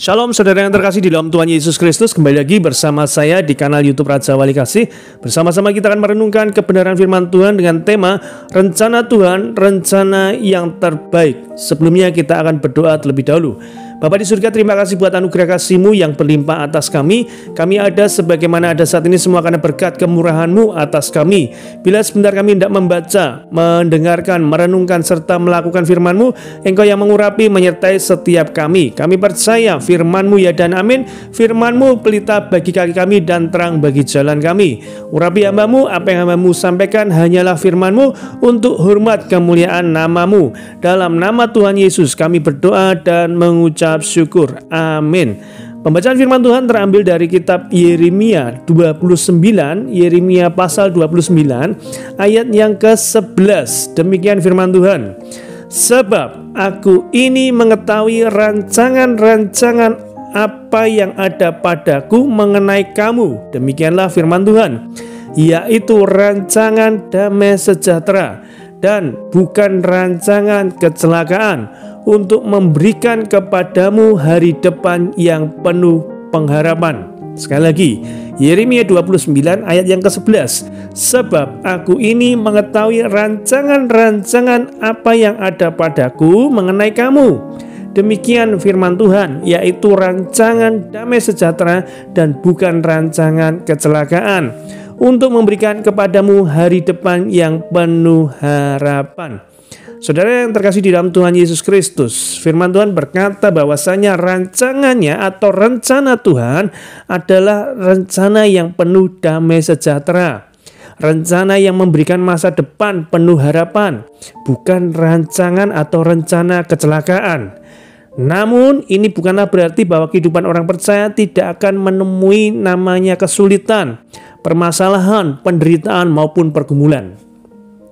Shalom saudara yang terkasih di dalam Tuhan Yesus Kristus. Kembali lagi bersama saya di kanal YouTube Raja Wali Kasih. Bersama-sama kita akan merenungkan kebenaran firman Tuhan dengan tema Rencana Tuhan, Rencana yang Terbaik. Sebelumnya kita akan berdoa terlebih dahulu. Bapa di surga, terima kasih buat anugerah kasih-Mu yang berlimpah atas kami. Kami ada sebagaimana ada saat ini semua karena berkat kemurahan-Mu atas kami. Bila sebentar kami tidak membaca, mendengarkan, merenungkan, serta melakukan firman-Mu, Engkau yang mengurapi, menyertai setiap kami. Kami percaya firman-Mu ya dan amin. Firman-Mu pelita bagi kaki kami dan terang bagi jalan kami. Urapi hamba-Mu, apa yang hamba-Mu sampaikan hanyalah firman-Mu untuk hormat kemuliaan nama-Mu. Dalam nama Tuhan Yesus kami berdoa dan mengucap syukur. Amin. Pembacaan firman Tuhan terambil dari kitab Yeremia 29, Yeremia pasal 29 ayat yang ke-11. Demikian firman Tuhan. Sebab aku ini mengetahui rancangan-rancangan apa yang ada padaku mengenai kamu. Demikianlah firman Tuhan, yaitu rancangan damai sejahtera dan bukan rancangan kecelakaan, untuk memberikan kepadamu hari depan yang penuh pengharapan. Sekali lagi, Yeremia 29 ayat yang ke-11. Sebab aku ini mengetahui rancangan-rancangan apa yang ada padaku mengenai kamu. Demikian firman Tuhan, yaitu rancangan damai sejahtera dan bukan rancangan kecelakaan, untuk memberikan kepadamu hari depan yang penuh harapan. Saudara yang terkasih di dalam Tuhan Yesus Kristus, firman Tuhan berkata bahwasanya rancangannya atau rencana Tuhan adalah rencana yang penuh damai sejahtera. Rencana yang memberikan masa depan penuh harapan, bukan rancangan atau rencana kecelakaan. Namun ini bukanlah berarti bahwa kehidupan orang percaya tidak akan menemui namanya kesulitan, permasalahan, penderitaan maupun pergumulan.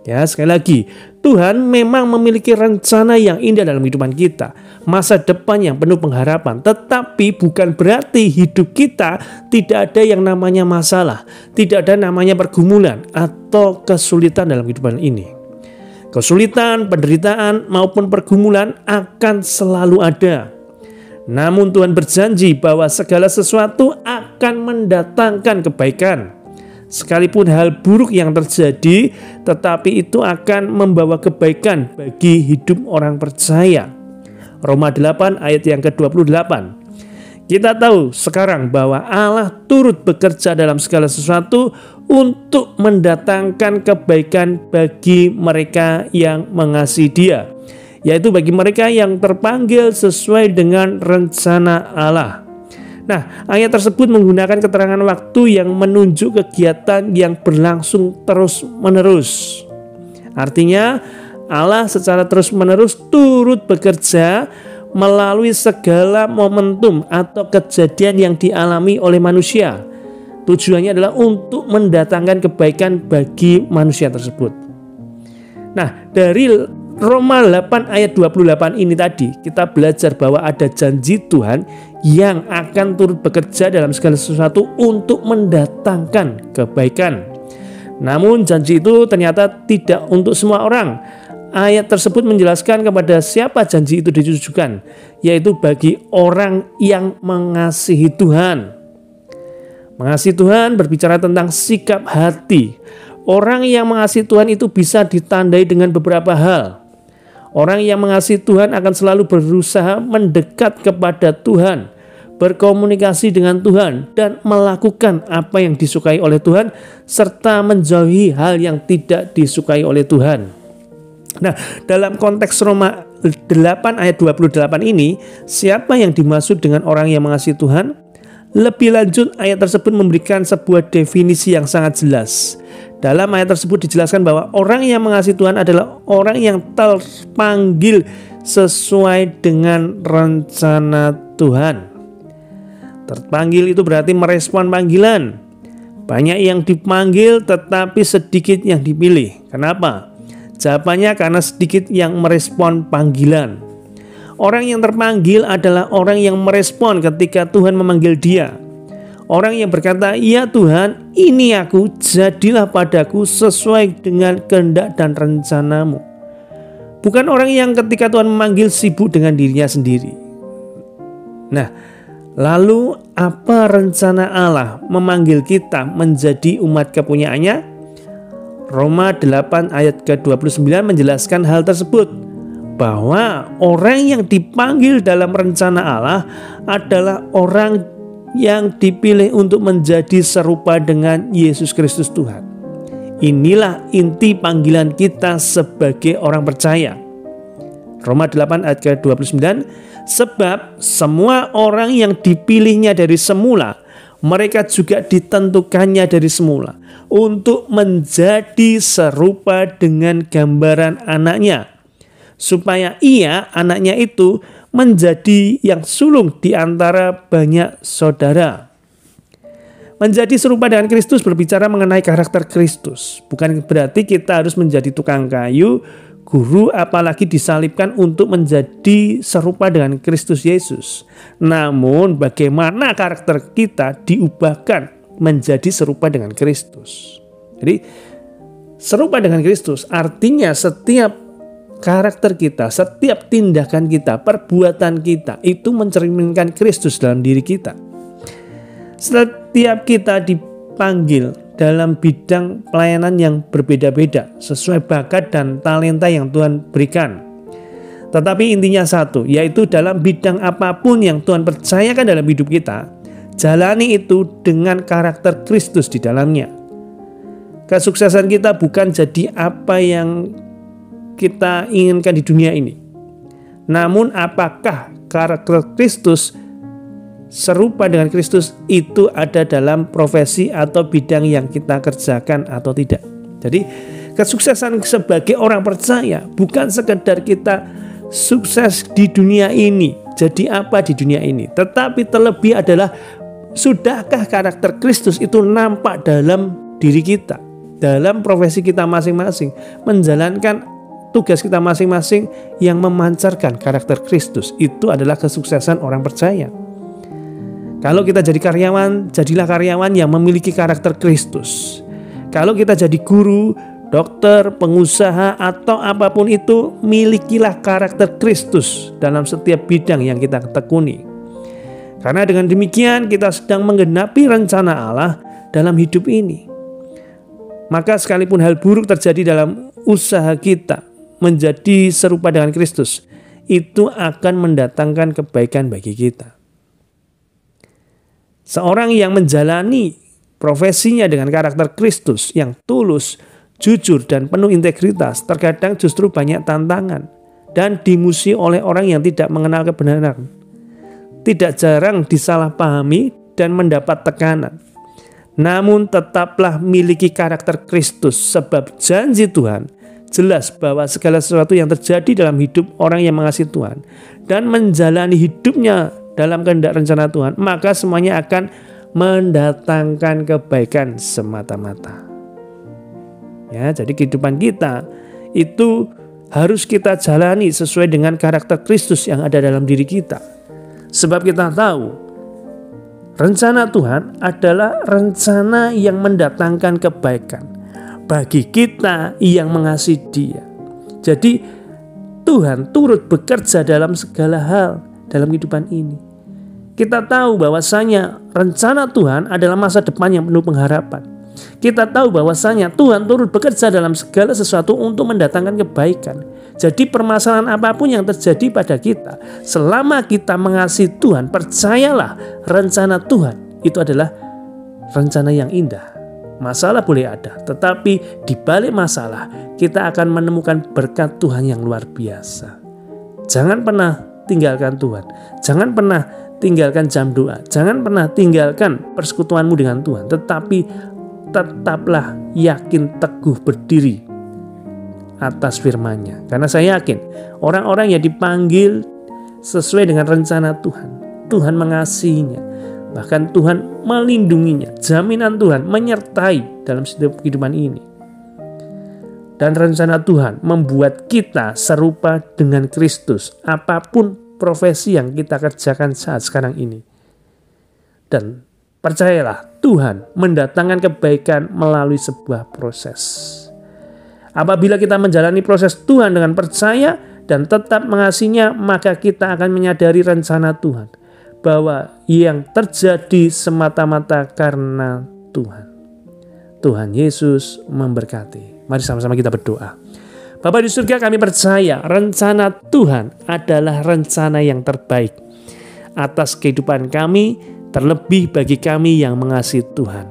Ya, sekali lagi, Tuhan memang memiliki rencana yang indah dalam kehidupan kita, masa depan yang penuh pengharapan. Tetapi bukan berarti hidup kita tidak ada yang namanya masalah, tidak ada namanya pergumulan atau kesulitan dalam kehidupan ini. Kesulitan, penderitaan maupun pergumulan akan selalu ada. Namun Tuhan berjanji bahwa segala sesuatu akan mendatangkan kebaikan. Sekalipun hal buruk yang terjadi, tetapi itu akan membawa kebaikan bagi hidup orang percaya. Roma 8 ayat yang ke-28. Kita tahu sekarang bahwa Allah turut bekerja dalam segala sesuatu untuk mendatangkan kebaikan bagi mereka yang mengasihi Dia, yaitu bagi mereka yang terpanggil sesuai dengan rencana Allah. Nah, ayat tersebut menggunakan keterangan waktu yang menunjuk kegiatan yang berlangsung terus-menerus. Artinya, Allah secara terus-menerus turut bekerja melalui segala momentum atau kejadian yang dialami oleh manusia. Tujuannya adalah untuk mendatangkan kebaikan bagi manusia tersebut. Nah, dari Roma 8 ayat 28 ini tadi kita belajar bahwa ada janji Tuhan yang akan turut bekerja dalam segala sesuatu untuk mendatangkan kebaikan. Namun janji itu ternyata tidak untuk semua orang. Ayat tersebut menjelaskan kepada siapa janji itu ditujukan, yaitu bagi orang yang mengasihi Tuhan. Mengasihi Tuhan berbicara tentang sikap hati. Orang yang mengasihi Tuhan itu bisa ditandai dengan beberapa hal. Orang yang mengasihi Tuhan akan selalu berusaha mendekat kepada Tuhan, berkomunikasi dengan Tuhan, dan melakukan apa yang disukai oleh Tuhan, serta menjauhi hal yang tidak disukai oleh Tuhan. Nah, dalam konteks Roma 8 ayat 28 ini, siapa yang dimaksud dengan orang yang mengasihi Tuhan? Lebih lanjut, ayat tersebut memberikan sebuah definisi yang sangat jelas. Dalam ayat tersebut dijelaskan bahwa orang yang mengasihi Tuhan adalah orang yang terpanggil sesuai dengan rencana Tuhan. Terpanggil itu berarti merespon panggilan. Banyak yang dipanggil tetapi sedikit yang dipilih. Kenapa? Jawabannya karena sedikit yang merespon panggilan. Orang yang terpanggil adalah orang yang merespon ketika Tuhan memanggil dia. Orang yang berkata, "Ya Tuhan, ini aku, jadilah padaku sesuai dengan kehendak dan rencana-Mu." Bukan orang yang ketika Tuhan memanggil sibuk dengan dirinya sendiri. Nah, Lalu apa rencana Allah memanggil kita menjadi umat kepunyaannya? Roma 8 ayat ke-29 menjelaskan hal tersebut, bahwa orang yang dipanggil dalam rencana Allah adalah orang yang dipilih untuk menjadi serupa dengan Yesus Kristus Tuhan. Inilah inti panggilan kita sebagai orang percaya. Roma 8 ayat ke-29, sebab semua orang yang dipilihnya dari semula, mereka juga ditentukannya dari semula untuk menjadi serupa dengan gambaran anaknya, supaya ia, anaknya itu, menjadi yang sulung di antara banyak saudara. Menjadi serupa dengan Kristus berbicara mengenai karakter Kristus. Bukan berarti kita harus menjadi tukang kayu, guru, apalagi disalibkan untuk menjadi serupa dengan Kristus Yesus. Namun bagaimana karakter kita diubahkan menjadi serupa dengan Kristus. Jadi serupa dengan Kristus artinya setiap karakter kita, setiap tindakan kita, perbuatan kita itu mencerminkan Kristus dalam diri kita. Setiap kita dipanggil dalam bidang pelayanan yang berbeda-beda sesuai bakat dan talenta yang Tuhan berikan. Tetapi intinya satu, yaitu dalam bidang apapun yang Tuhan percayakan dalam hidup kita, jalani itu dengan karakter Kristus di dalamnya. Kesuksesan kita bukan jadi apa yang kita inginkan di dunia ini, namun apakah karakter Kristus, serupa dengan Kristus itu ada dalam profesi atau bidang yang kita kerjakan atau tidak. Jadi kesuksesan sebagai orang percaya bukan sekedar kita sukses di dunia ini, jadi apa di dunia ini, tetapi terlebih adalah sudahkah karakter Kristus itu nampak dalam diri kita, dalam profesi kita masing-masing, menjalankan tugas kita masing-masing yang memancarkan karakter Kristus. Itu adalah kesuksesan orang percaya. Kalau kita jadi karyawan, jadilah karyawan yang memiliki karakter Kristus. Kalau kita jadi guru, dokter, pengusaha, atau apapun itu, milikilah karakter Kristus dalam setiap bidang yang kita tekuni. Karena dengan demikian kita sedang menggenapi rencana Allah dalam hidup ini. Maka sekalipun hal buruk terjadi dalam usaha kita menjadi serupa dengan Kristus, itu akan mendatangkan kebaikan bagi kita. Seorang yang menjalani profesinya dengan karakter Kristus yang tulus, jujur, dan penuh integritas terkadang justru banyak tantangan dan dimusuhi oleh orang yang tidak mengenal kebenaran. Tidak jarang disalahpahami dan mendapat tekanan. Namun tetaplah miliki karakter Kristus, sebab janji Tuhan jelas bahwa segala sesuatu yang terjadi dalam hidup orang yang mengasihi Tuhan dan menjalani hidupnya dalam kehendak rencana Tuhan, maka semuanya akan mendatangkan kebaikan semata-mata. Ya, jadi kehidupan kita itu harus kita jalani sesuai dengan karakter Kristus yang ada dalam diri kita. Sebab kita tahu rencana Tuhan adalah rencana yang mendatangkan kebaikan bagi kita yang mengasihi Dia. Jadi Tuhan turut bekerja dalam segala hal dalam kehidupan ini. Kita tahu bahwasanya rencana Tuhan adalah masa depan yang penuh pengharapan. Kita tahu bahwasanya Tuhan turut bekerja dalam segala sesuatu untuk mendatangkan kebaikan. Jadi permasalahan apapun yang terjadi pada kita, selama kita mengasihi Tuhan, percayalah rencana Tuhan itu adalah rencana yang indah. Masalah boleh ada, tetapi di balik masalah kita akan menemukan berkat Tuhan yang luar biasa. Jangan pernah tinggalkan Tuhan. Jangan pernah tinggalkan jam doa. Jangan pernah tinggalkan persekutuanmu dengan Tuhan. Tetapi tetaplah yakin teguh berdiri atas firman-Nya. Karena saya yakin orang-orang yang dipanggil sesuai dengan rencana Tuhan, Tuhan mengasihinya. Bahkan Tuhan melindunginya. Jaminan Tuhan menyertai dalam setiap kehidupan ini. Dan rencana Tuhan membuat kita serupa dengan Kristus, apapun profesi yang kita kerjakan saat sekarang ini. Dan percayalah, Tuhan mendatangkan kebaikan melalui sebuah proses. Apabila kita menjalani proses Tuhan dengan percaya dan tetap mengasihinya, maka kita akan menyadari rencana Tuhan, bahwa yang terjadi semata-mata karena Tuhan. Tuhan Yesus memberkati. Mari sama-sama kita berdoa. Bapa di surga, kami percaya rencana Tuhan adalah rencana yang terbaik atas kehidupan kami, terlebih bagi kami yang mengasihi Tuhan.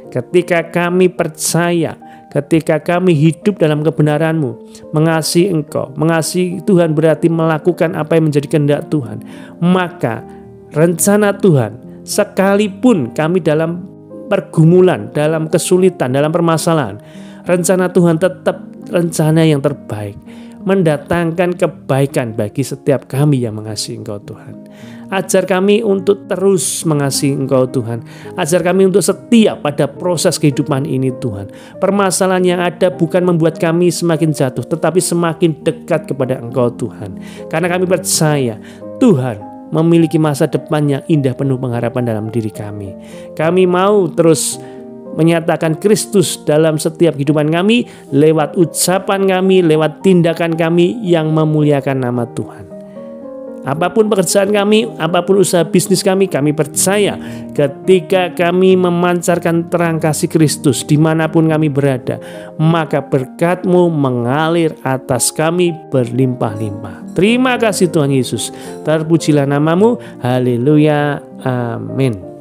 Ketika kami percaya, ketika kami hidup dalam kebenaran-Mu, mengasihi Engkau, mengasihi Tuhan berarti melakukan apa yang menjadi kehendak Tuhan, maka rencana Tuhan, sekalipun kami dalam pergumulan, dalam kesulitan, dalam permasalahan, rencana Tuhan tetap rencana yang terbaik, mendatangkan kebaikan bagi setiap kami yang mengasihi Engkau Tuhan. Ajar kami untuk terus mengasihi Engkau Tuhan. Ajar kami untuk setia pada proses kehidupan ini Tuhan. Permasalahan yang ada bukan membuat kami semakin jatuh, tetapi semakin dekat kepada Engkau Tuhan. Karena kami percaya Tuhan memiliki masa depan yang indah penuh pengharapan dalam diri kami. Kami mau terus menyatakan Kristus dalam setiap kehidupan kami, lewat ucapan kami, lewat tindakan kami yang memuliakan nama Tuhan. Apapun pekerjaan kami, apapun usaha bisnis kami percaya ketika kami memancarkan terang kasih Kristus dimanapun kami berada, maka berkat-Mu mengalir atas kami berlimpah-limpah. Terima kasih Tuhan Yesus, terpujilah nama-Mu, haleluya, amin.